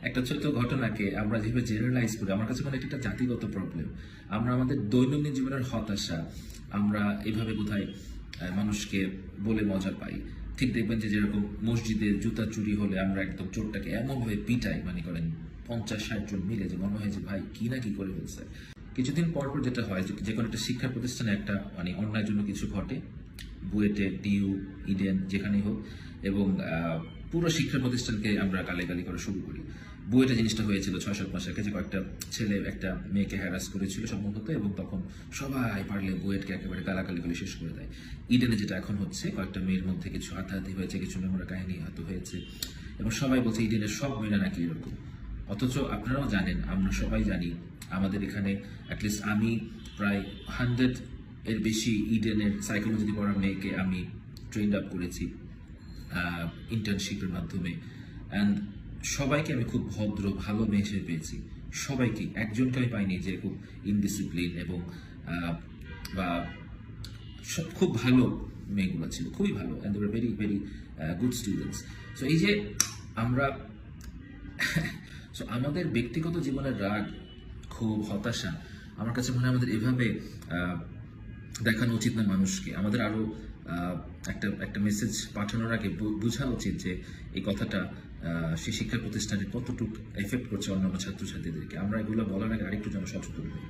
একটা ছোট্ট ঘটনাকে আমরা যেভাবে জেনারেলাইজ করি, আমার কাছে মনে হয় এটা একটা জাতিগত প্রবলেম। আমরা আমাদের দৈনন্দিন জীবনের হতাশা আমরা এভাবে বোধহয় মানুষকে বলে মজা পাই। ঠিক দেখবেন যে যেরকম মসজিদে জুতা চুরি হলে আমরা একদম চোরটাকে এমনভাবে পিটাই, মানে করেন 50-60 জন মিলে, যে মনে হয় যে ভাই কি না কি করে ফেলছে। কিছুদিন পর পর যেটা হয় যে কোনো একটা শিক্ষা প্রতিষ্ঠানে একটা মানে অন্যায়ের জন্য কিছু ঘটে, বুয়েটে, ডিইউ, ইডেন, যেখানেই হোক, এবং পুরো শিক্ষা প্রতিষ্ঠানকে আমরা গালাগালি করা শুরু করি। বুয়েটে জিনিসটা হয়েছিল 6-7 মাস আগে, যে কয়েকটা ছেলে একটা মেয়েকে হ্যারাস করেছিল সম্ভবত, এবং তখন সবাই পারলে বুয়েটকে একেবারে গালাগালি করে শেষ করে দেয়। ইডেনে যেটা এখন হচ্ছে, কয়েকটা মেয়ের মধ্যে কিছু হাতাহাতি হয়েছে, কিছু নোংরা কাহিনী হয়তো হয়েছে, এবং সবাই বলছে ইডেনের সব মেয়েরা নাকি এরকম। অথচ আপনারাও জানেন, আমরা সবাই জানি, আমাদের এখানে অ্যাটলিস্ট আমি প্রায় 100 এর বেশি ইডেনের সাইকোলজি পড়া মেয়েকে আমি ট্রেন্ড আপ করেছি ইন্টার্নশিপের মাধ্যমে। অ্যান্ড সবাইকে আমি খুব ভদ্র ভালো মেয়ে হিসেবে পেয়েছি। সবাইকে, একজনকে আমি পাইনি যে খুব ইনডিসিপ্লিন এবং বা সব খুব ভালো মেয়েগুলো ছিল, খুবই ভালো, and there very very good students. So এই যে আমরা সো আমাদের ব্যক্তিগত জীবনের রাগ, ক্ষোভ, হতাশা, আমার কাছে মনে হয় আমাদের এভাবে দেখানো উচিত না মানুষকে। আমাদের আরো একটা একটা মেসেজ পাঠানোর আগে বোঝা উচিত যে এই কথাটা সেই শিক্ষা প্রতিষ্ঠানে কতটুকু এফেক্ট করছে অন্যান্য ছাত্রছাত্রীদেরকে। আমরা এগুলো বলার আগে আরেকটু যেন সচেতন হই।